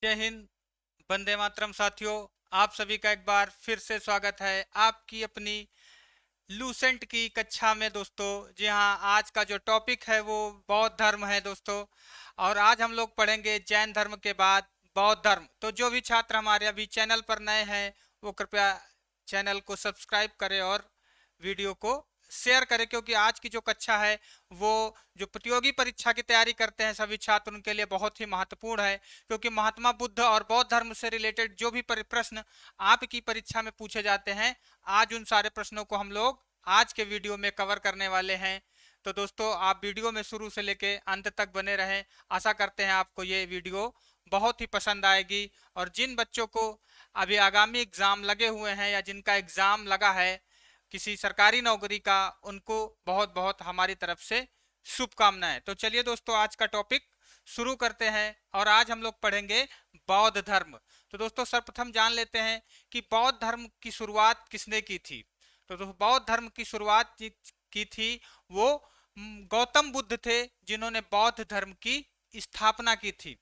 जय हिंद। वंदे मातरम साथियों, आप सभी का एक बार फिर से स्वागत है आपकी अपनी लूसेंट की कक्षा में दोस्तों। जी हाँ, आज का जो टॉपिक है वो बौद्ध धर्म है दोस्तों। और आज हम लोग पढ़ेंगे जैन धर्म के बाद बौद्ध धर्म। तो जो भी छात्र हमारे अभी चैनल पर नए हैं वो कृपया चैनल को सब्सक्राइब करें और वीडियो को शेयर करें, क्योंकि आज की जो कक्षा है वो जो प्रतियोगी परीक्षा की तैयारी करते हैं सभी छात्र उनके लिए बहुत ही महत्वपूर्ण है। क्योंकि महात्मा बुद्ध और बौद्ध धर्म से रिलेटेड जो भी प्रश्न आपकी परीक्षा में पूछे जाते हैं, आज उन सारे प्रश्नों को हम लोग आज के वीडियो में कवर करने वाले हैं। तो दोस्तों, आप वीडियो में शुरू से लेके अंत तक बने रहें। आशा करते हैं आपको ये वीडियो बहुत ही पसंद आएगी। और जिन बच्चों को अभी आगामी एग्जाम लगे हुए हैं या जिनका एग्जाम लगा है किसी सरकारी नौकरी का, उनको बहुत बहुत हमारी तरफ से शुभकामनाएं। तो चलिए दोस्तों, आज का टॉपिक शुरू करते हैं और आज हम लोग पढ़ेंगे बौद्ध धर्म। तो दोस्तों, सर्वप्रथम जान लेते हैं कि बौद्ध धर्म की शुरुआत किसने की थी। तो दोस्तों, बौद्ध धर्म की शुरुआत की थी वो गौतम बुद्ध थे, जिन्होंने बौद्ध धर्म की स्थापना की थी।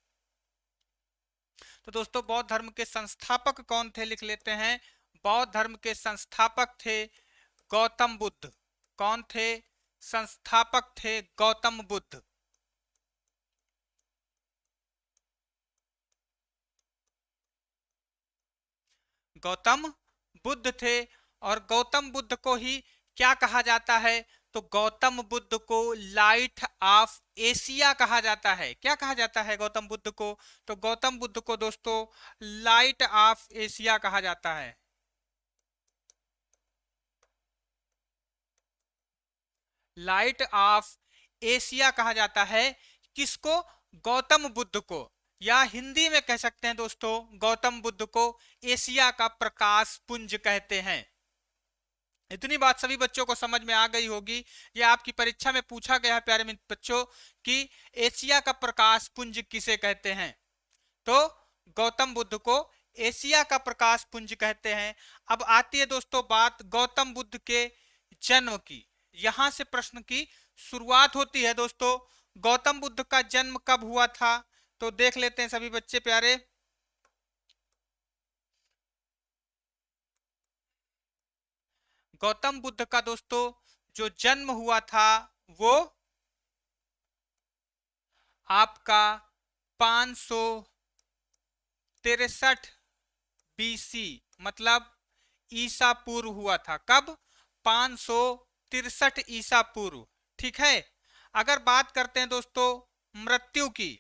तो दोस्तों, बौद्ध धर्म के संस्थापक कौन थे, लिख लेते हैं। बौद्ध धर्म के संस्थापक थे गौतम बुद्ध। कौन थे? संस्थापक थे गौतम बुद्ध। गौतम बुद्ध थे। और गौतम बुद्ध को ही क्या कहा जाता है? तो गौतम बुद्ध को लाइट ऑफ एशिया कहा जाता है। क्या कहा जाता है गौतम बुद्ध को? तो गौतम बुद्ध को दोस्तों लाइट ऑफ एशिया कहा जाता है। लाइट ऑफ एशिया कहा जाता है किसको? गौतम बुद्ध को। या हिंदी में कह सकते हैं दोस्तों, गौतम बुद्ध को एशिया का प्रकाश पुंज कहते हैं। इतनी बात सभी बच्चों को समझ में आ गई होगी। ये आपकी परीक्षा में पूछा गया है प्यारे मित्र बच्चों कि एशिया का प्रकाश पुंज किसे कहते हैं। तो गौतम बुद्ध को एशिया का प्रकाश पुंज कहते हैं। अब आती है दोस्तों बात गौतम बुद्ध के जन्म की। यहां से प्रश्न की शुरुआत होती है दोस्तों। गौतम बुद्ध का जन्म कब हुआ था? तो देख लेते हैं सभी बच्चे प्यारे। गौतम बुद्ध का दोस्तों जो जन्म हुआ था वो आपका 563 बीसी, मतलब ईसा पूर्व हुआ था। कब? 563 ईसा पूर्व। ठीक है। अगर बात करते हैं दोस्तों मृत्यु की,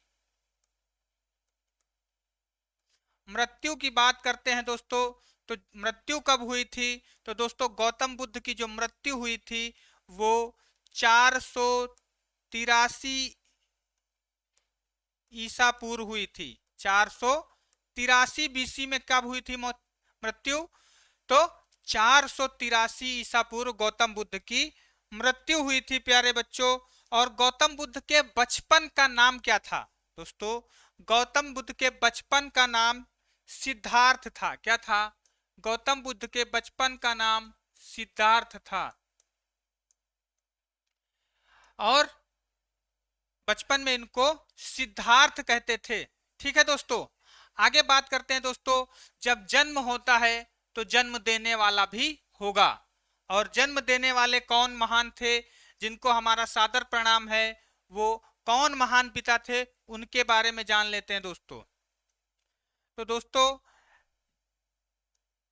मृत्यु की बात करते हैं दोस्तों, तो मृत्यु कब हुई थी? तो दोस्तों, गौतम बुद्ध की जो मृत्यु हुई थी वो 483 ईसा पूर्व हुई थी। 483 बीसी में कब हुई थी मृत्यु? तो 483 ईसा पूर्व गौतम बुद्ध की मृत्यु हुई थी प्यारे बच्चों। और गौतम बुद्ध के बचपन का नाम क्या था? दोस्तों, गौतम बुद्ध के बचपन का नाम सिद्धार्थ था। क्या था? गौतम बुद्ध के बचपन का नाम सिद्धार्थ था। और बचपन में इनको सिद्धार्थ कहते थे। ठीक है दोस्तों। आगे बात करते हैं दोस्तों, जब जन्म होता है तो जन्म देने वाला भी होगा। और जन्म देने वाले कौन महान थे जिनको हमारा सादर प्रणाम है? वो कौन महान पिता थे, उनके बारे में जान लेते हैं दोस्तों। तो दोस्तों,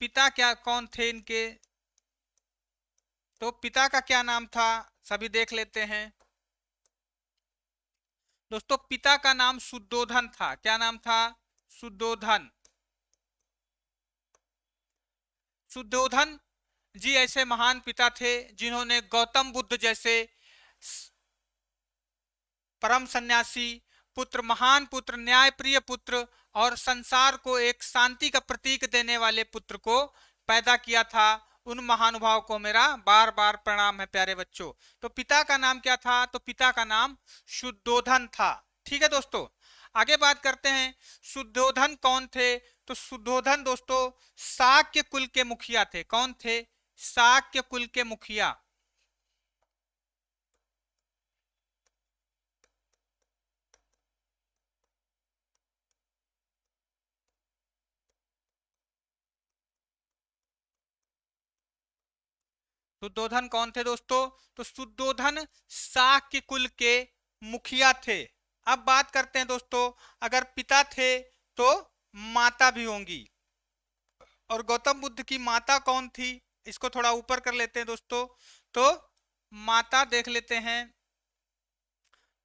पिता क्या कौन थे इनके? तो पिता का क्या नाम था, सभी देख लेते हैं। दोस्तों, पिता का नाम शुद्धोधन था। क्या नाम था? शुद्धोधन। शुद्धोधन जी ऐसे महान पिता थे जिन्होंने गौतम बुद्ध जैसे परम सन्यासी पुत्र, महान पुत्र, न्यायप्रिय पुत्र और संसार को एक शांति का प्रतीक देने वाले पुत्र को पैदा किया था। उन महानुभाव को मेरा बार बार प्रणाम है प्यारे बच्चों। तो पिता का नाम क्या था? तो पिता का नाम शुद्धोधन था। ठीक है दोस्तों। आगे बात करते हैं, शुद्धोधन कौन थे? तो शुद्धोधन दोस्तों शाक्य कुल के मुखिया थे। कौन थे? शाक्य कुल के मुखिया। शुद्धोधन कौन थे दोस्तों? तो शुद्धोधन शाक के कुल के मुखिया थे। अब बात करते हैं दोस्तों, अगर पिता थे तो माता भी होंगी। और गौतम बुद्ध की माता कौन थी, इसको थोड़ा ऊपर कर लेते हैं दोस्तों। तो माता देख लेते हैं।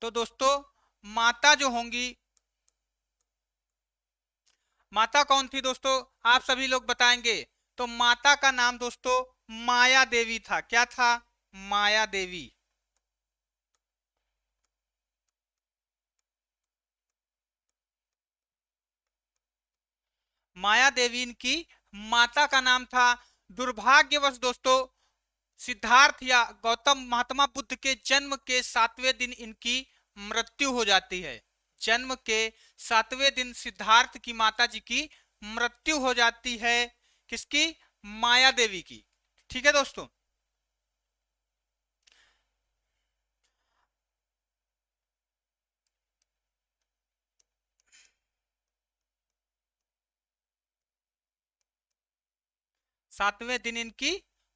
तो दोस्तों माता जो होंगी, माता कौन थी दोस्तों, आप सभी लोग बताएंगे। तो माता का नाम दोस्तों माया देवी था। क्या था? माया देवी। माया देवी इनकी माता का नाम था। दुर्भाग्यवश दोस्तों सिद्धार्थ या गौतम महात्मा बुद्ध के जन्म के 7वें दिन इनकी मृत्यु हो जाती है। जन्म के 7वें दिन सिद्धार्थ की माता जी की मृत्यु हो जाती है। किसकी? माया देवी की। ठीक है दोस्तों। 7वें दिन इनकी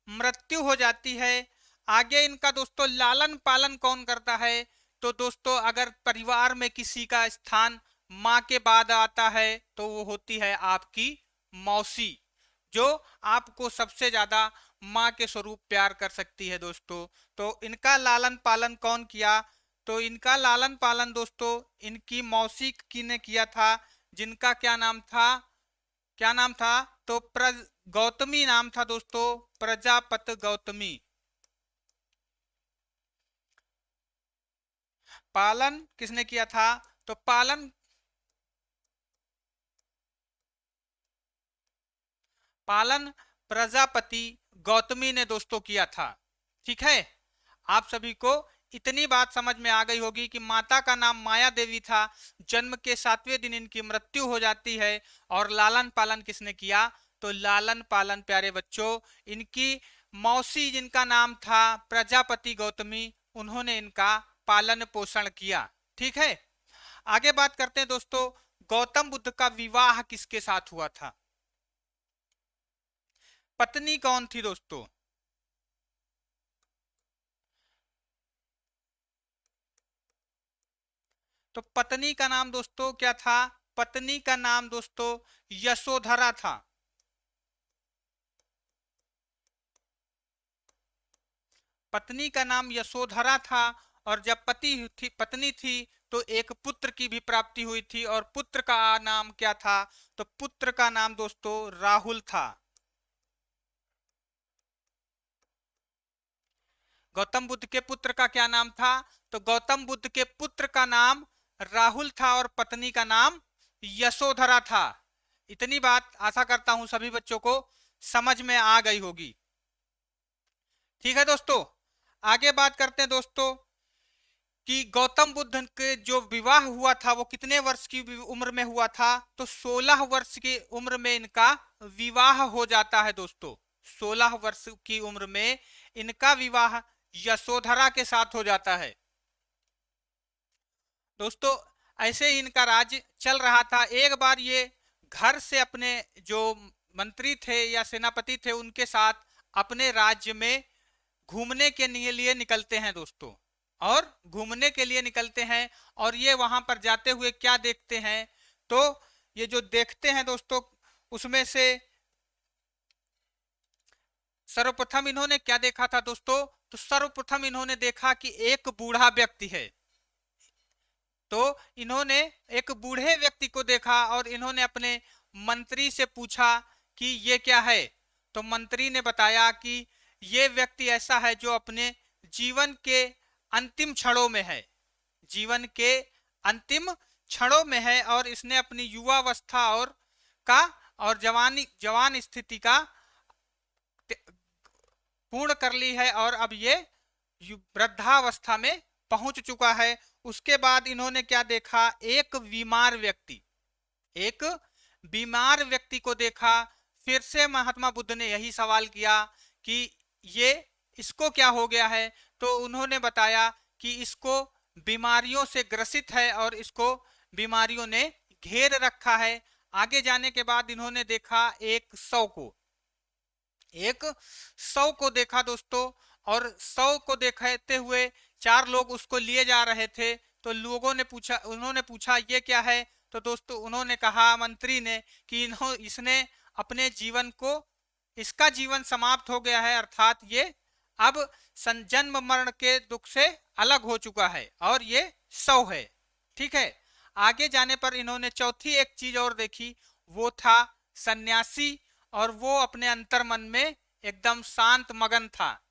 मृत्यु हो जाती है। आगे इनका दोस्तों लालन पालन कौन करता है? तो दोस्तों अगर परिवार में किसी का स्थान माँ के बाद आता है तो वो होती है आपकी मौसी, जो आपको सबसे ज्यादा माँ के स्वरूप प्यार कर सकती है दोस्तों। तो इनका लालन पालन कौन किया? तो इनका लालन पालन दोस्तों इनकी मौसी की ने किया था, जिनका क्या नाम था? क्या नाम था? तो गौतमी नाम था दोस्तों, प्रजापत गौतमी। पालन किसने किया था? तो पालन प्रजापति गौतमी ने दोस्तों किया था। ठीक है, आप सभी को इतनी बात समझ में आ गई होगी कि माता का नाम माया देवी था, जन्म के 7वें दिन इनकी मृत्यु हो जाती है। और लालन पालन किसने किया? तो लालन पालन प्यारे बच्चों इनकी मौसी, जिनका नाम था प्रजापति गौतमी, उन्होंने इनका पालन पोषण किया। ठीक है, आगे बात करते हैं दोस्तों, गौतम बुद्ध का विवाह किसके साथ हुआ था? पत्नी कौन थी दोस्तों? तो पत्नी का नाम दोस्तों क्या था? पत्नी का नाम दोस्तों यशोधरा था। पत्नी का नाम यशोधरा था। और जब पत्नी थी तो एक पुत्र की भी प्राप्ति हुई थी, और पुत्र का नाम क्या था? तो पुत्र का नाम दोस्तों राहुल था। गौतम बुद्ध के पुत्र का क्या नाम था? तो गौतम बुद्ध के पुत्र का नाम राहुल था और पत्नी का नाम यशोधरा था। इतनी बात आशा करता हूं सभी बच्चों को समझ में आ गई होगी। ठीक है दोस्तों, आगे बात करते हैं दोस्तों कि गौतम बुद्ध के जो विवाह हुआ था वो कितने वर्ष की उम्र में हुआ था? तो 16 वर्ष की उम्र में इनका विवाह हो जाता है दोस्तों। 16 वर्ष की उम्र में इनका विवाह यशोधरा के साथ हो जाता है। दोस्तों ऐसे ही इनका राज्य चल रहा था। एक बार ये घर से अपने जो मंत्री थे या सेनापति थे उनके साथ अपने राज्य में घूमने के लिए निकलते हैं दोस्तों। और घूमने के लिए निकलते हैं और ये वहां पर जाते हुए क्या देखते हैं? तो ये जो देखते हैं दोस्तों उसमें से सर्वप्रथम इन्होंने क्या देखा था दोस्तों? तो सर्वप्रथम इन्होंने देखा कि एक बूढ़ा व्यक्ति है। तो इन्होंने एक बूढ़े व्यक्ति को देखा और इन्होंने अपने मंत्री से पूछा कि ये क्या है? तो मंत्री ने बताया कि ये व्यक्ति ऐसा है जो अपने जीवन के अंतिम क्षणों में है। जीवन के अंतिम क्षणों में है और इसने अपनी युवावस्था का और जवान स्थिति का पूर्ण कर ली है और अब ये वृद्धावस्था में पहुंच चुका है। उसके बाद इन्होंने क्या देखा? एक बीमार व्यक्ति, एक बीमार व्यक्ति को देखा। फिर से महात्मा बुद्ध ने यही सवाल किया कि ये इसको क्या हो गया है? तो उन्होंने बताया कि इसको बीमारियों से ग्रसित है और इसको बीमारियों ने घेर रखा है। आगे जाने के बाद इन्होंने देखा एक शव को। एक शव को देखा दोस्तों, और शव को देखते हुए चार लोग उसको लिए जा रहे थे। तो लोगों ने पूछा, उन्होंने पूछा ये क्या है? तो दोस्तों उन्होंने कहा, मंत्री ने, कि इसने अपने जीवन को, इसका जीवन समाप्त हो गया है, अर्थात ये अब जन्म मरण के दुख से अलग हो चुका है और ये शव है। ठीक है। आगे जाने पर इन्होंने चौथी एक चीज और देखी, वो था सन्यासी, और वो अपने अंतर मन में एकदम शांत मगन था।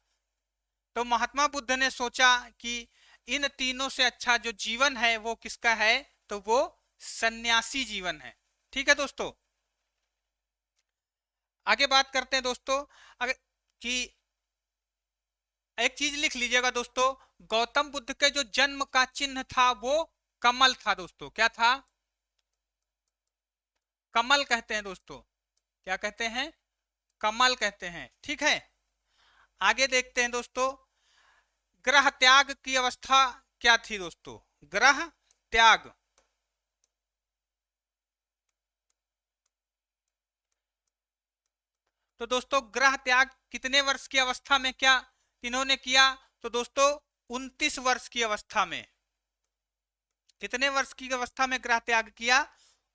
तो महात्मा बुद्ध ने सोचा कि इन तीनों से अच्छा जो जीवन है वो किसका है? तो वो सन्यासी जीवन है। ठीक है दोस्तों, आगे बात करते हैं दोस्तों। अगर कि एक चीज लिख लीजिएगा दोस्तों, गौतम बुद्ध के जो जन्म का चिन्ह था वो कमल था दोस्तों। क्या था? कमल कहते हैं दोस्तों। क्या कहते हैं? कमल कहते हैं। ठीक है। आगे देखते हैं दोस्तों, ग्रह त्याग की अवस्था क्या थी दोस्तों? ग्रह त्याग। तो दोस्तों ग्रह त्याग कितने वर्ष की अवस्था में क्या इन्होंने किया? तो दोस्तों 29 वर्ष की अवस्था में। कितने वर्ष की अवस्था में ग्रह त्याग किया?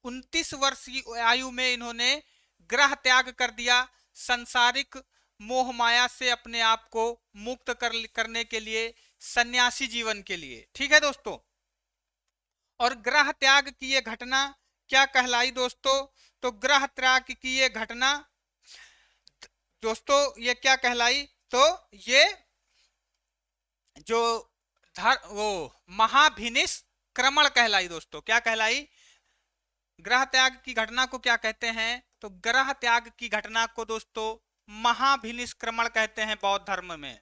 29 वर्ष की आयु में इन्होंने ग्रह त्याग कर दिया, संसारिक मोह माया से अपने आप को मुक्त करने के लिए, सन्यासी जीवन के लिए। ठीक है दोस्तों। और ग्रह त्याग की ये घटना क्या कहलाई दोस्तों? तो ग्रह त्याग की ये घटना दोस्तों ये क्या कहलाई? तो ये जो वो महाभिनिष्क्रमण कहलाई दोस्तों। क्या कहलाई? ग्रह त्याग की घटना को क्या कहते हैं? तो ग्रह त्याग की घटना को दोस्तों महाभिनिष्क्रमण कहते हैं बौद्ध धर्म में।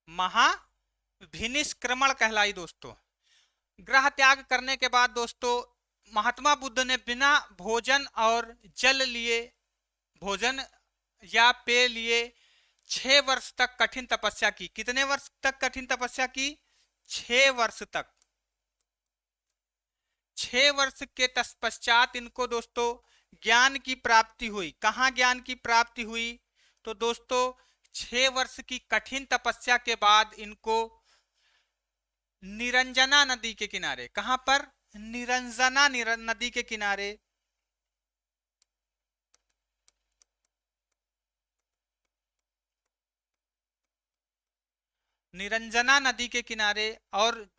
महाभिनिष्क्रमण कहलाई दोस्तों। ग्रह त्याग करने के बाद दोस्तों महात्मा बुद्ध ने बिना भोजन और जल लिए, भोजन या पेय लिए 6 वर्ष तक कठिन तपस्या की। कितने वर्ष तक कठिन तपस्या की? 6 वर्ष तक। 6 वर्ष के तत्पश्चात इनको दोस्तों ज्ञान की प्राप्ति हुई। कहाँ ज्ञान की प्राप्ति हुई? तो दोस्तों 6 वर्ष की कठिन तपस्या के बाद इनको निरंजना नदी के किनारे, कहां पर? निरंजना नदी के किनारे निरंजना नदी के किनारे और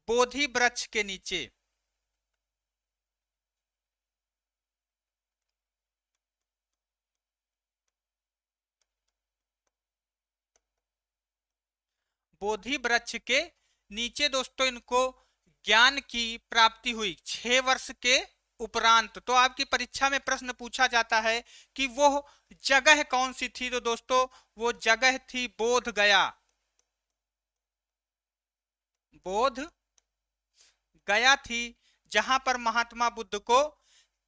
बोधि वृक्ष के नीचे, बोधि वृक्ष के नीचे दोस्तों इनको ज्ञान की प्राप्ति हुई 6 वर्ष के उपरांत। तो आपकी परीक्षा में प्रश्न पूछा जाता है कि वो जगह कौन सी थी? तो दोस्तों वो जगह थी बोध गया। बोध गया थी, जहां पर महात्मा बुद्ध को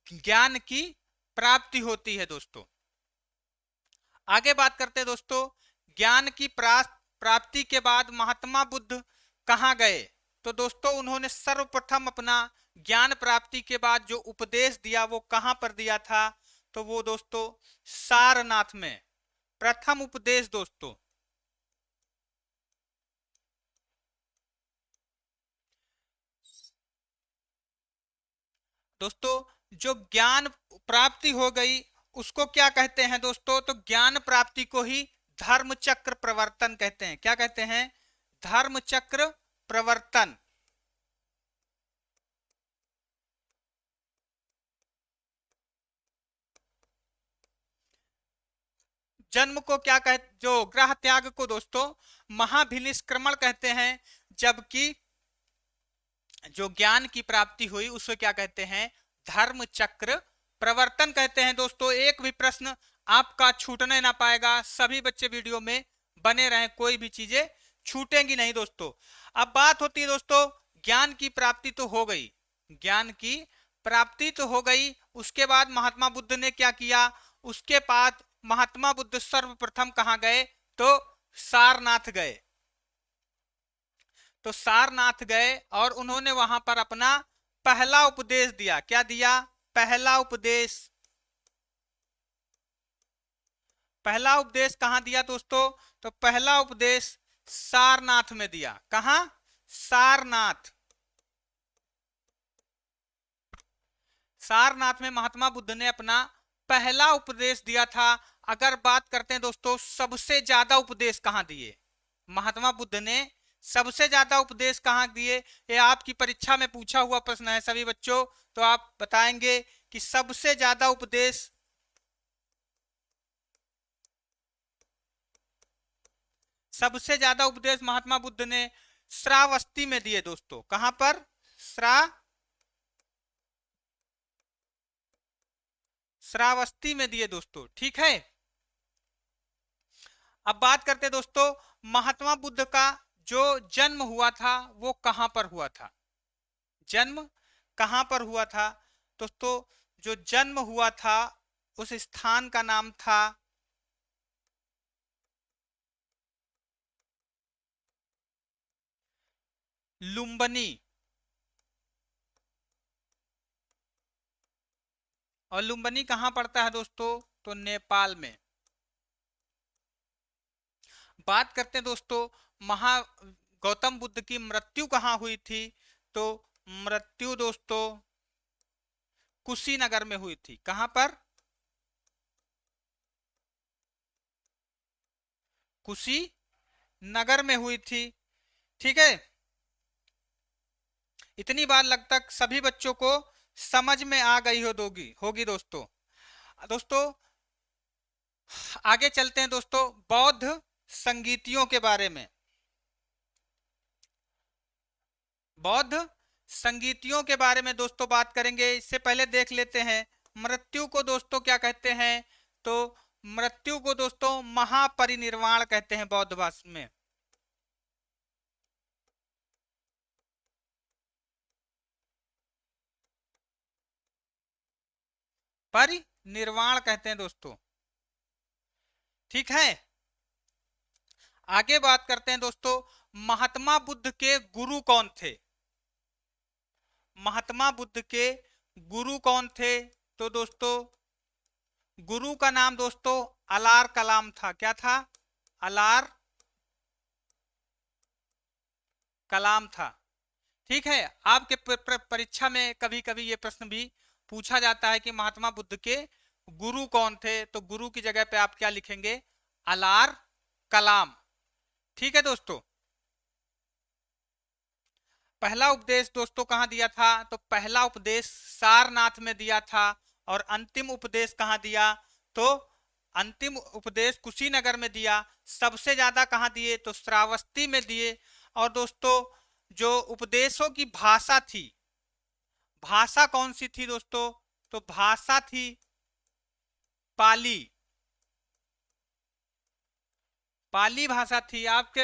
ज्ञान की प्राप्ति होती है दोस्तों। आगे बात करते हैं दोस्तों, ज्ञान की प्राप्ति के बाद महात्मा बुद्ध कहां गए? तो दोस्तों उन्होंने सर्वप्रथम अपना ज्ञान प्राप्ति के बाद जो उपदेश दिया वो कहां पर दिया था? तो वो दोस्तों सारनाथ में। प्रथम उपदेश दोस्तों, जो ज्ञान प्राप्ति हो गई उसको क्या कहते हैं दोस्तों? तो ज्ञान प्राप्ति को ही धर्म चक्र प्रवर्तन कहते हैं। क्या कहते हैं? धर्म चक्र प्रवर्तन। जन्म को क्या कहते, जो ग्रह त्याग को दोस्तों महाभिनिष्क्रमण कहते हैं, जबकि जो ज्ञान की प्राप्ति हुई उसको क्या कहते हैं? धर्म चक्र प्रवर्तन कहते हैं दोस्तों। एक भी प्रश्न आपका छूटने ना पाएगा, सभी बच्चे वीडियो में बने रहें, कोई भी चीजें छूटेंगी नहीं दोस्तों। अब बात होती है दोस्तों, ज्ञान की प्राप्ति तो हो गई, ज्ञान की प्राप्ति तो हो गई, उसके बाद महात्मा बुद्ध ने क्या किया? उसके बाद महात्मा बुद्ध सर्वप्रथम कहां गए? तो सारनाथ गए। तो सारनाथ गए और उन्होंने वहां पर अपना पहला उपदेश दिया। क्या दिया? पहला उपदेश। पहला उपदेश कहां दिया दोस्तों? तो पहला उपदेश सारनाथ में दिया। कहां? सारनाथ। सारनाथ में महात्मा बुद्ध ने अपना पहला उपदेश दिया था। अगर बात करते हैं दोस्तों सबसे ज्यादा उपदेश कहां दिए, महात्मा बुद्ध ने सबसे ज्यादा उपदेश कहां दिए, ये आपकी परीक्षा में पूछा हुआ प्रश्न है सभी बच्चों। तो आप बताएंगे कि सबसे ज्यादा उपदेश, सबसे ज्यादा उपदेश महात्मा बुद्ध ने श्रावस्ती में दिए दोस्तों। कहां पर? श्रावस्ती में दिए दोस्तों। ठीक है। अब बात करते दोस्तों महात्मा बुद्ध का जो जन्म हुआ था वो कहां पर हुआ था? जन्म कहां पर हुआ था दोस्तों? जो जन्म हुआ था उस स्थान का नाम था लुम्बिनी। और लुम्बिनी कहां पड़ता है दोस्तों? तो नेपाल में। बात करते हैं दोस्तों महा गौतम बुद्ध की मृत्यु कहां हुई थी? तो मृत्यु दोस्तों कुशीनगर में हुई थी। कहां पर? कुशीनगर में हुई थी। ठीक है। इतनी बात लगभग सभी बच्चों को समझ में आ गई होगी दोस्तों। दोस्तों आगे चलते हैं दोस्तों बौद्ध संगीतियों के बारे में। बौद्ध संगीतियों के बारे में दोस्तों बात करेंगे। इससे पहले देख लेते हैं मृत्यु को दोस्तों क्या कहते हैं? तो मृत्यु को दोस्तों महापरिनिर्वाण कहते हैं बौद्ध भाषा में। परिनिर्वाण कहते हैं दोस्तों। ठीक है। आगे बात करते हैं दोस्तों महात्मा बुद्ध के गुरु कौन थे? महात्मा बुद्ध के गुरु कौन थे? तो दोस्तों गुरु का नाम दोस्तों अलार कलाम था। क्या था? अलार कलाम था। ठीक है। आपके परीक्षा में कभी कभी ये प्रश्न भी पूछा जाता है कि महात्मा बुद्ध के गुरु कौन थे? तो गुरु की जगह पे आप क्या लिखेंगे? अलार कलाम। ठीक है दोस्तों। पहला उपदेश दोस्तों कहां दिया था? तो पहला उपदेश सारनाथ में दिया था। और अंतिम उपदेश कहां दिया? तो अंतिम उपदेश कुशीनगर में दिया। सबसे ज्यादा कहां दिए? तो श्रावस्ती में दिए। और दोस्तों जो उपदेशों की भाषा थी, भाषा कौन सी थी दोस्तों? तो भाषा थी पाली। पाली भाषा थी। आपके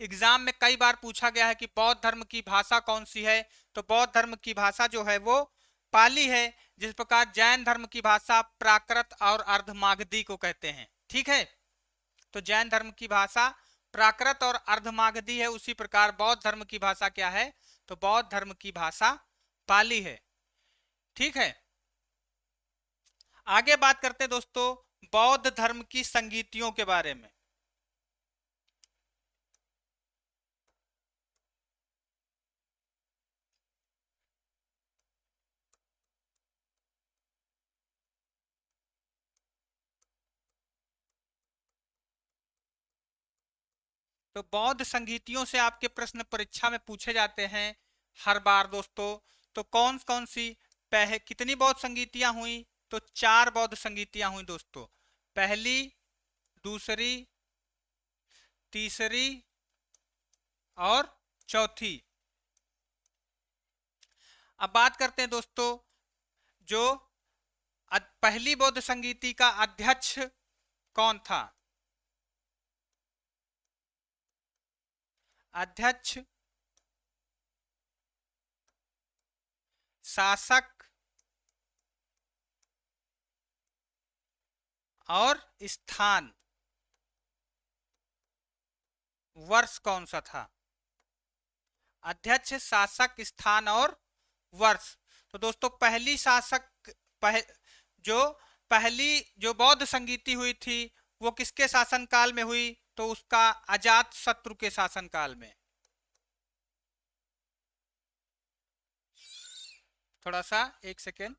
एग्जाम में कई बार पूछा गया है कि बौद्ध धर्म की भाषा कौन सी है? तो बौद्ध धर्म की भाषा जो है वो पाली है। जिस प्रकार जैन धर्म की भाषा प्राकृत और अर्धमागधी को कहते हैं। ठीक है। तो जैन धर्म की भाषा प्राकृत और अर्धमागधी है, उसी प्रकार बौद्ध धर्म की भाषा क्या है? तो बौद्ध धर्म की भाषा पाली है। ठीक है। आगे बात करते हैं दोस्तों बौद्ध धर्म की संगीतियों के बारे में। तो बौद्ध संगीतियों से आपके प्रश्न परीक्षा में पूछे जाते हैं हर बार दोस्तों। तो कौन कौन सी कितनी बौद्ध संगीतियां हुई? तो 4 बौद्ध संगीतियां हुई दोस्तों। पहली, दूसरी, तीसरी और चौथी। अब बात करते हैं दोस्तों जो पहली बौद्ध संगीति का अध्यक्ष कौन था? अध्यक्ष, शासक और स्थान, वर्ष कौन सा था? अध्यक्ष, शासक, स्थान और वर्ष। तो दोस्तों पहली शासक जो पहली जो बौद्ध संगीति हुई थी वो किसके शासनकाल में हुई? तो उसका अजात शत्रु के शासनकाल में। थोड़ा सा एक सेकेंड।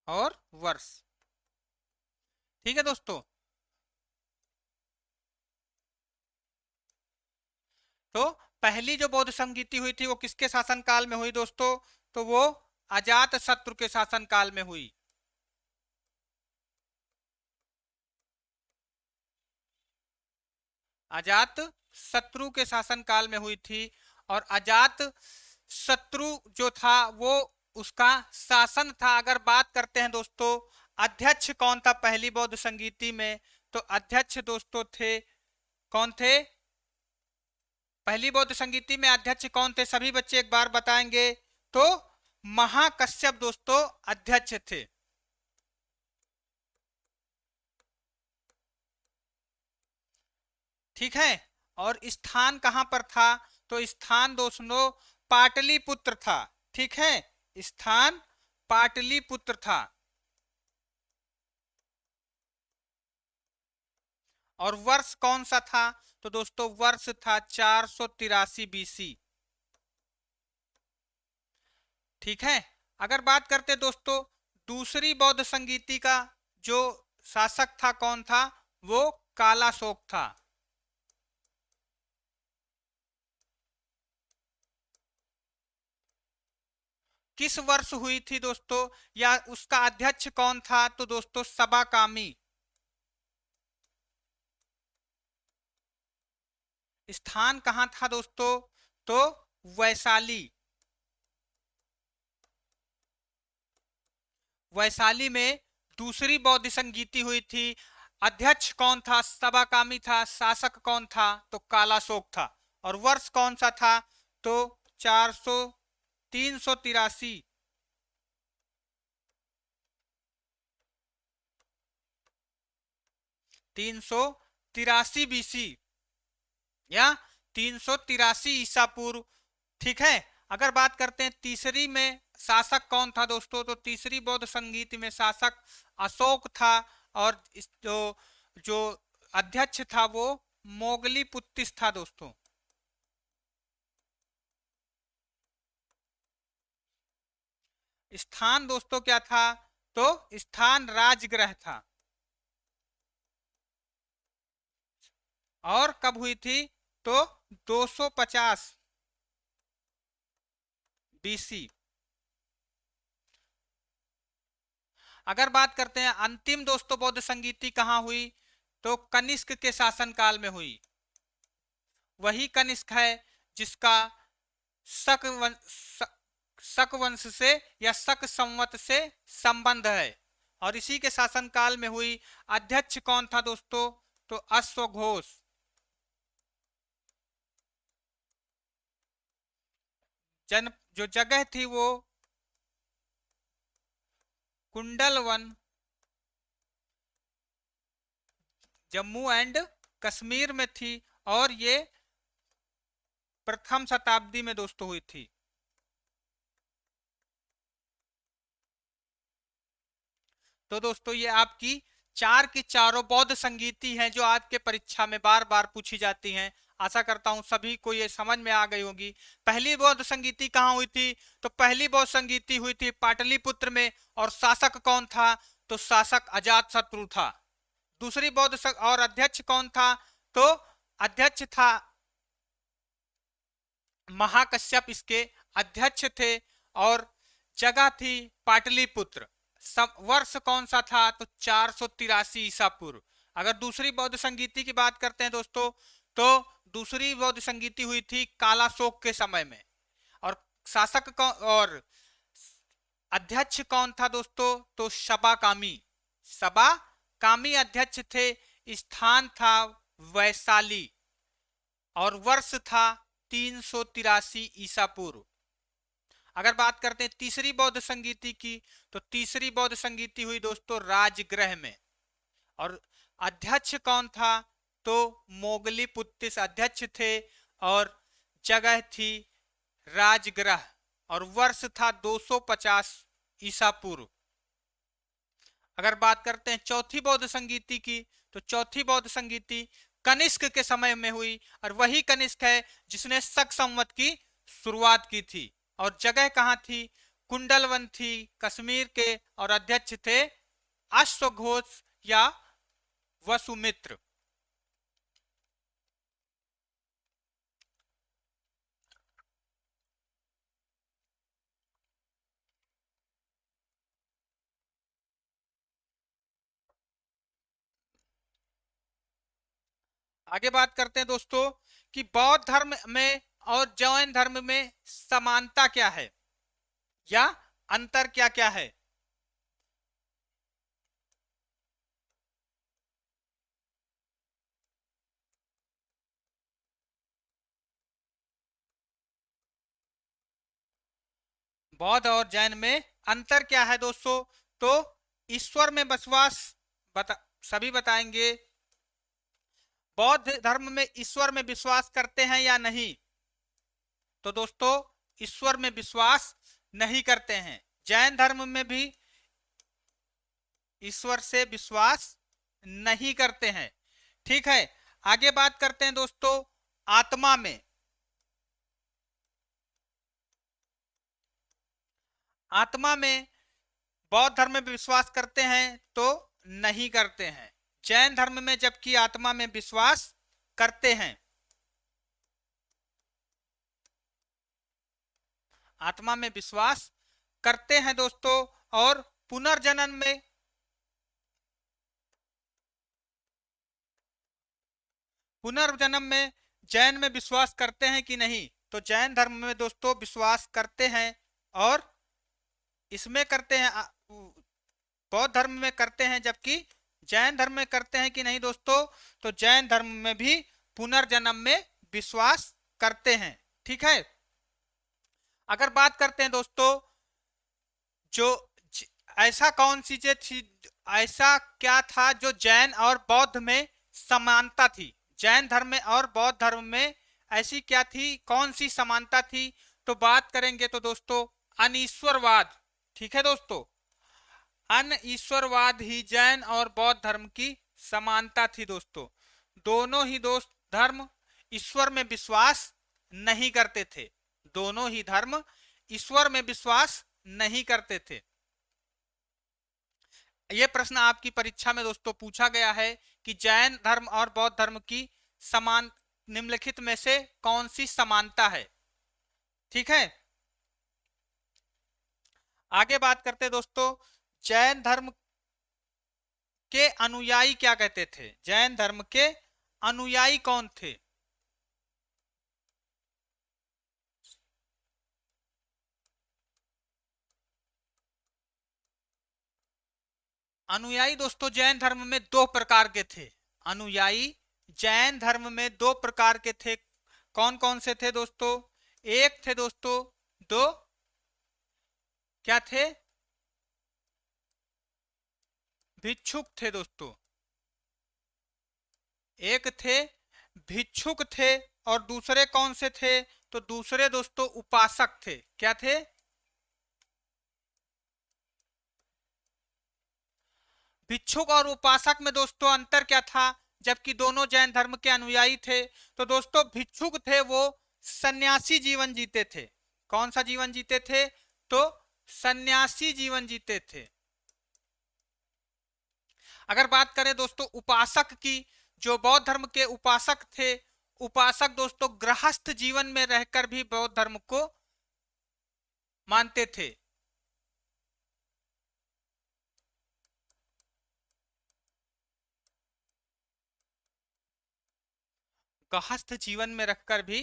और वर्ष। ठीक है दोस्तों। तो पहली जो बौद्ध संगीति हुई थी वो किसके शासनकाल में हुई दोस्तों? तो वो अजात शत्रु के शासनकाल में हुई। अजात शत्रु के शासनकाल में हुई थी। और अजात शत्रु जो था वो उसका शासन था। अगर बात करते हैं दोस्तों अध्यक्ष कौन था पहली बौद्ध संगीति में? तो अध्यक्ष दोस्तों थे, कौन थे पहली बौद्ध संगीति में? अध्यक्ष कौन थे सभी बच्चे एक बार बताएंगे? तो महाकश्यप दोस्तों अध्यक्ष थे। ठीक है। और स्थान कहां पर था? तो स्थान दोस्तों पाटलिपुत्र था। ठीक है, स्थान पाटलिपुत्र था। और वर्ष कौन सा था? तो दोस्तों वर्ष था 483 बीसी। ठीक है। अगर बात करते दोस्तों दूसरी बौद्ध संगीति का जो शासक था कौन था? वो कालाशोक था। किस वर्ष हुई थी दोस्तों? या उसका अध्यक्ष कौन था? तो दोस्तों सबाकामी। स्थान कहां था दोस्तों? तो वैशाली। वैशाली में दूसरी बौद्ध संगीति हुई थी। अध्यक्ष कौन था? सबाकामी था। शासक कौन था? तो कालाशोक था। और वर्ष कौन सा था? तो 383। 383 बीसी या 383 ईसा पूर्व। ठीक है। अगर बात करते हैं तीसरी में शासक कौन था दोस्तों? तो तीसरी बौद्ध संगीत में शासक अशोक था। और जो जो अध्यक्ष था वो मोगली पुत्तिस था दोस्तों। स्थान दोस्तों क्या था? तो स्थान राजगृह था। और कब हुई थी? तो 250 बीसी। अगर बात करते हैं अंतिम दोस्तों बौद्ध संगीति कहां हुई? तो कनिष्क के शासनकाल में हुई। वही कनिष्क है जिसका शक शक वंश से या शक संवत से संबंध है। और इसी के शासनकाल में हुई। अध्यक्ष कौन था दोस्तों? तो अश्वघोष। जो जगह थी वो कुंडलवन, जम्मू एंड कश्मीर में थी। और ये प्रथम शताब्दी में दोस्तों हुई थी। तो दोस्तों ये आपकी चार की चारों बौद्ध संगीति हैं जो आज के परीक्षा में बार बार पूछी जाती हैं। आशा करता हूं सभी को ये समझ में आ गई होगी। पहली बौद्ध संगीति कहां हुई थी? तो पहली बौद्ध संगीति हुई थी पाटलिपुत्र में। और शासक कौन था? तो शासक अजात शत्रु था। दूसरी और अध्यक्ष कौन था? तो अध्यक्ष था महाकश्यप, इसके अध्यक्ष थे। और जगह थी पाटलिपुत्र। सब वर्ष कौन सा था? तो 483 ईसा पूर्व। अगर दूसरी बौद्ध संगीति की बात करते हैं दोस्तों तो दूसरी बौद्ध संगीति हुई थी कालाशोक के समय में। और शासक कौन और अध्यक्ष कौन था दोस्तों? तो सबाकामी। सबाकामी अध्यक्ष थे। स्थान था वैशाली। और वर्ष था 383 ईसा पूर्व। अगर बात करते हैं तीसरी बौद्ध संगीति की, तो तीसरी बौद्ध संगीति हुई दोस्तों राजगृह में। और अध्यक्ष कौन था? तो मोगली पुत्तिस अध्यक्ष थे, और जगह थी राजगृह, और वर्ष था 250 ईसा पूर्व। अगर बात करते हैं चौथी बौद्ध संगीति की, तो चौथी बौद्ध संगीति कनिष्क के समय में हुई, और वही कनिष्क है जिसने शक संवत की शुरुआत की थी। और जगह कहां थी? कुंडलवन थी, कश्मीर के, और अध्यक्ष थे अश्वघोष या वसुमित्र। आगे बात करते हैं दोस्तों कि बौद्ध धर्म में और जैन धर्म में समानता क्या है या अंतर क्या क्या है। बौद्ध और जैन में अंतर क्या है दोस्तों? तो ईश्वर में विश्वास सभी बताएंगे। बौद्ध धर्म में ईश्वर में विश्वास करते हैं या नहीं? तो दोस्तों ईश्वर में विश्वास नहीं करते हैं। जैन धर्म में भी ईश्वर से विश्वास नहीं करते हैं। ठीक है, आगे बात करते हैं दोस्तों आत्मा में। आत्मा में बौद्ध धर्म में विश्वास करते हैं तो नहीं करते हैं। जैन धर्म में जबकि आत्मा में विश्वास करते हैं। आत्मा में विश्वास करते हैं दोस्तों। और पुनर्जन्म में जैन में विश्वास करते हैं कि नहीं? तो जैन धर्म में दोस्तों विश्वास करते हैं, और इसमें करते हैं, बौद्ध धर्म में करते हैं, जबकि जैन धर्म में करते हैं कि नहीं दोस्तों? तो जैन धर्म में भी पुनर्जन्म में विश्वास करते हैं। ठीक है, अगर बात करते हैं दोस्तों जो ऐसा कौन सी चीज थी, ऐसा क्या था जो जैन और बौद्ध में समानता थी? जैन धर्म में और बौद्ध धर्म में ऐसी क्या थी, कौन सी समानता थी? तो बात करेंगे तो दोस्तों अनीश्वरवाद। ठीक है दोस्तों, अनईश्वरवाद ही जैन और बौद्ध धर्म की समानता थी दोस्तों। दोनों ही दोस्त धर्म ईश्वर में विश्वास नहीं करते थे। दोनों ही धर्म ईश्वर में विश्वास नहीं करते थे। यह प्रश्न आपकी परीक्षा में दोस्तों पूछा गया है कि जैन धर्म और बौद्ध धर्म की समान निम्नलिखित में से कौन सी समानता है। ठीक है, आगे बात करते हैं दोस्तों जैन धर्म के अनुयायी क्या कहते थे? जैन धर्म के अनुयायी कौन थे? अनुयायी दोस्तों जैन धर्म में दो प्रकार के थे। अनुयायी जैन धर्म में दो प्रकार के थे। कौन कौन से थे दोस्तों? एक थे दोस्तों, दो क्या थे? भिक्षुक थे दोस्तों। एक थे भिक्षुक थे, और दूसरे कौन से थे? तो दूसरे दोस्तों उपासक थे। क्या थे? भिक्षुक और उपासक में दोस्तों अंतर क्या था? जबकि दोनों जैन धर्म के अनुयायी थे, तो दोस्तों भिक्षुक थे वो सन्यासी जीवन जीते थे। कौन सा जीवन जीते थे? तो सन्यासी जीवन जीते थे। अगर बात करें दोस्तों उपासक की, जो बौद्ध धर्म के उपासक थे, उपासक दोस्तों गृहस्थ जीवन में रहकर भी बौद्ध धर्म को मानते थे। गृहस्थ जीवन में रखकर भी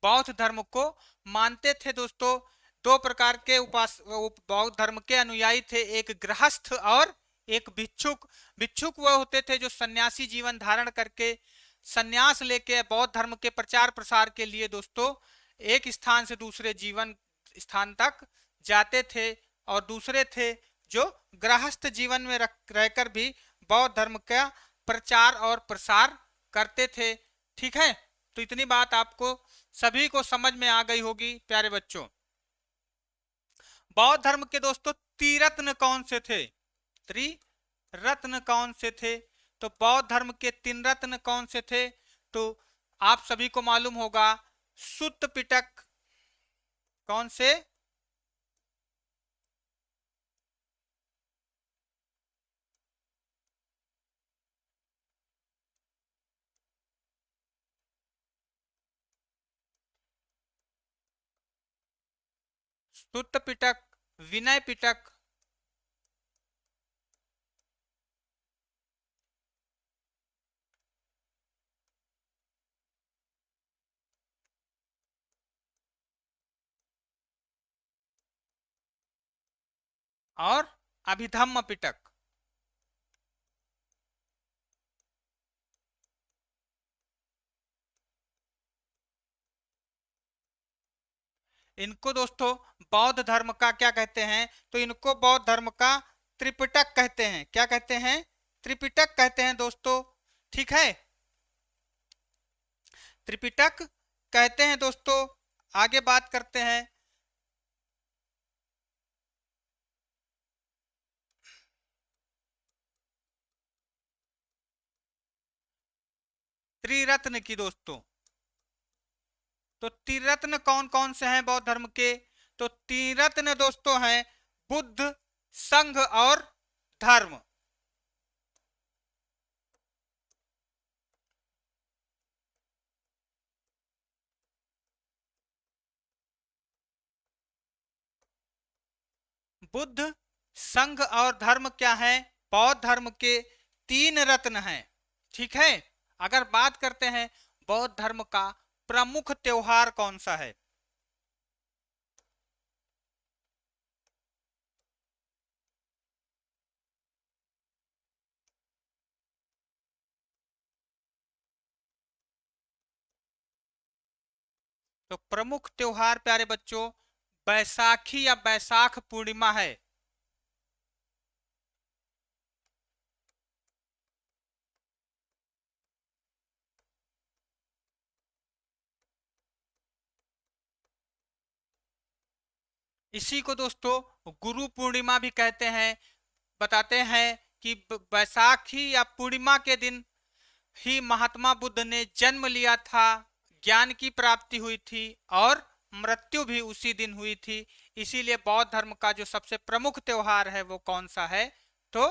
बौद्ध धर्म को मानते थे दोस्तों। दो प्रकार के बौद्ध धर्म के अनुयायी थे, एक गृहस्थ और एक भिक्षुक। भिक्षुक वह होते थे जो सन्यासी जीवन धारण करके सन्यास लेके बौद्ध धर्म के प्रचार प्रसार के लिए दोस्तों एक स्थान से दूसरे जीवन स्थान तक जाते थे, और दूसरे थे जो गृहस्थ जीवन में रहकर भी बौद्ध धर्म का प्रचार और प्रसार करते थे। ठीक है, तो इतनी बात आपको सभी को समझ में आ गई होगी प्यारे बच्चों। बौद्ध धर्म के दोस्तों त्रिरत्न कौन से थे? त्रिरत्न कौन से थे? तो बौद्ध धर्म के तीन रत्न कौन से थे? तो आप सभी को मालूम होगा, सुत्त पिटक। कौन से? सुत्त पिटक, विनय पिटक, और अभिधम्म पिटक। इनको दोस्तों बौद्ध धर्म का क्या कहते हैं? तो इनको बौद्ध धर्म का त्रिपिटक कहते हैं। क्या कहते हैं? त्रिपिटक कहते हैं दोस्तों। ठीक है, त्रिपिटक कहते हैं दोस्तों। आगे बात करते हैं। त्रिरत्न की दोस्तों, तो त्रिरत्न कौन कौन से हैं बौद्ध धर्म के? तो त्रिरत्न दोस्तों हैं बुद्ध, संघ और धर्म। बुद्ध, संघ और धर्म क्या है? बौद्ध धर्म के तीन रत्न हैं। ठीक है, अगर बात करते हैं बौद्ध धर्म का प्रमुख त्योहार कौन सा है? तो प्रमुख त्योहार प्यारे बच्चों बैसाखी या बैसाख पूर्णिमा है। इसी को दोस्तों गुरु पूर्णिमा भी कहते हैं। बताते हैं कि बैसाखी या पूर्णिमा के दिन ही महात्मा बुद्ध ने जन्म लिया था, ज्ञान की प्राप्ति हुई थी और मृत्यु भी उसी दिन हुई थी। इसीलिए बौद्ध धर्म का जो सबसे प्रमुख त्योहार है वो कौन सा है? तो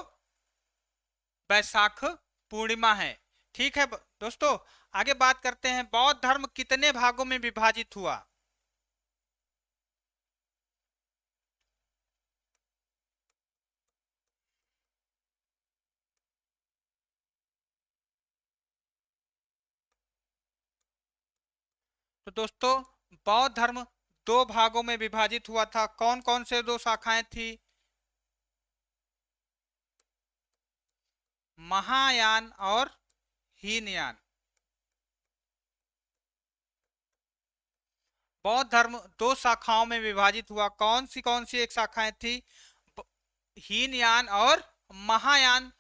बैसाख पूर्णिमा है। ठीक है दोस्तों, आगे बात करते हैं बौद्ध धर्म कितने भागों में विभाजित हुआ? तो दोस्तों बौद्ध धर्म दो भागों में विभाजित हुआ था। कौन कौन से दो शाखाएं थी? महायान और हीनयान। बौद्ध धर्म दो शाखाओं में विभाजित हुआ। कौन सी एक शाखाएं थी? हीनयान और महायान,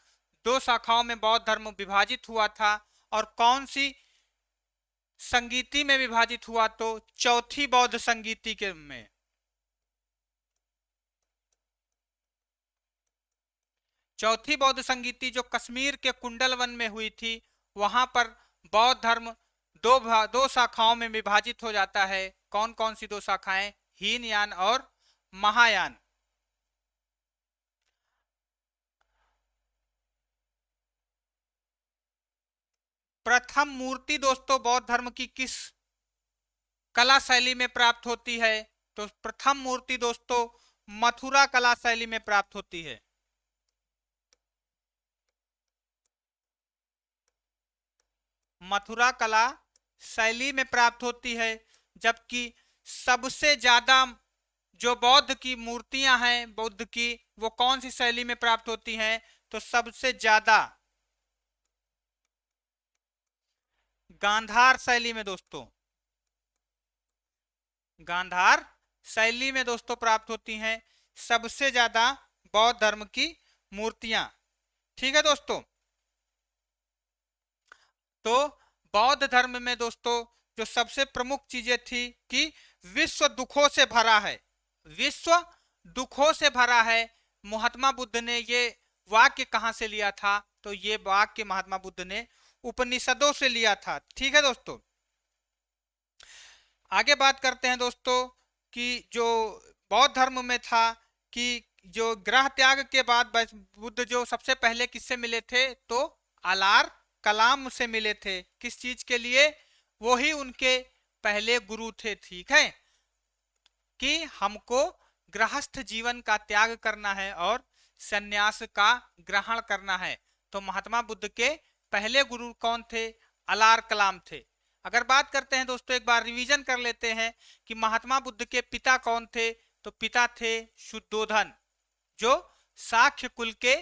दो शाखाओं में बौद्ध धर्म विभाजित हुआ था। और कौन सी संगीति में विभाजित हुआ? तो चौथी बौद्ध संगीति के में। चौथी बौद्ध संगीति जो कश्मीर के कुंडल वन में हुई थी, वहां पर बौद्ध धर्म दो शाखाओं में विभाजित हो जाता है। कौन कौन सी दो शाखाएं? हीनयान और महायान। प्रथम मूर्ति दोस्तों बौद्ध धर्म की किस कला शैली में प्राप्त होती है? तो प्रथम मूर्ति दोस्तों मथुरा कला शैली में प्राप्त होती है। मथुरा कला शैली में प्राप्त होती है। जबकि सबसे ज्यादा जो बौद्ध की मूर्तियां हैं बौद्ध की, वो कौन सी शैली में प्राप्त होती हैं? तो सबसे ज्यादा गांधार शैली में दोस्तों, गांधार शैली में दोस्तों प्राप्त होती हैं सबसे ज्यादा बौद्ध धर्म की मूर्तियां। ठीक है दोस्तों, तो बौद्ध धर्म में दोस्तों जो सबसे प्रमुख चीजें थी कि विश्व दुखों से भरा है, विश्व दुखों से भरा है। महात्मा बुद्ध ने ये वाक्य कहां से लिया था? तो ये वाक्य महात्मा बुद्ध ने उपनिषदों से लिया था। ठीक है दोस्तों, आगे बात करते हैं दोस्तों कि जो बौद्ध धर्म में था कि जो ग्रह त्याग के बाद बुद्ध जो सबसे पहले किससे मिले थे? तो अलार कलाम से मिले थे। किस चीज के लिए? वो ही उनके पहले गुरु थे। ठीक है, कि हमको गृहस्थ जीवन का त्याग करना है और सन्यास का ग्रहण करना है। तो महात्मा बुद्ध के पहले गुरु कौन थे? अलार कलाम थे। अगर बात करते हैं दोस्तों, एक बार रिवीजन कर लेते हैं कि महात्मा बुद्ध के पिता कौन थे? तो पिता थे शुद्धोधन, जो शाक्य कुल के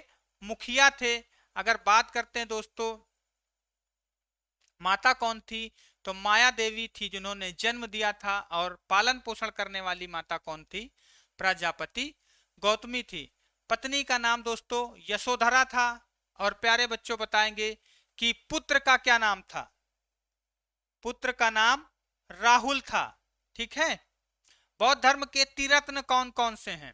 मुखिया थे। अगर बात करते हैं दोस्तों माता कौन थी? तो माया देवी थी, जिन्होंने जन्म दिया था। और पालन पोषण करने वाली माता कौन थी? प्रजापति गौतमी थी। पत्नी का नाम दोस्तों यशोधरा था। और प्यारे बच्चों बताएंगे कि पुत्र का क्या नाम था? पुत्र का नाम राहुल था। ठीक है, बौद्ध धर्म के त्रिरत्न कौन कौन से हैं?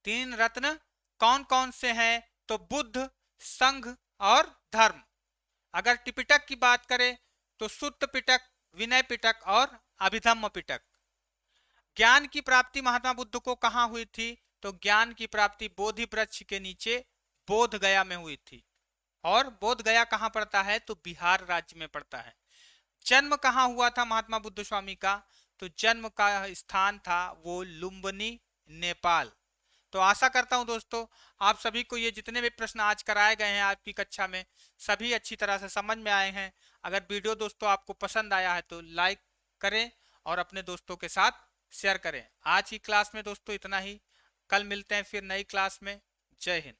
तीन रत्न कौन कौन से हैं? तो बुद्ध, संघ और धर्म। अगर त्रिपिटक की बात करें तो सुत्त पिटक, विनय पिटक और अभिधम्म पिटक। ज्ञान की प्राप्ति महात्मा बुद्ध को कहां हुई थी? तो ज्ञान की प्राप्ति बोधि वृक्ष के नीचे बोध गया में हुई थी। और बोध गया कहां पड़ता है? तो बिहार राज्य में पड़ता है। जन्म कहां हुआ था महात्मा बुद्ध स्वामी का? तो जन्म का स्थान था वो लुम्बिनी, नेपाल। तो आशा करता हूं दोस्तों आप सभी को ये जितने भी प्रश्न आज कराए गए हैं आपकी कक्षा में, सभी अच्छी तरह से समझ में आए हैं। अगर वीडियो दोस्तों आपको पसंद आया है तो लाइक करें और अपने दोस्तों के साथ शेयर करें। आज की क्लास में दोस्तों इतना ही, कल मिलते हैं फिर नई क्लास में। जय हिंद।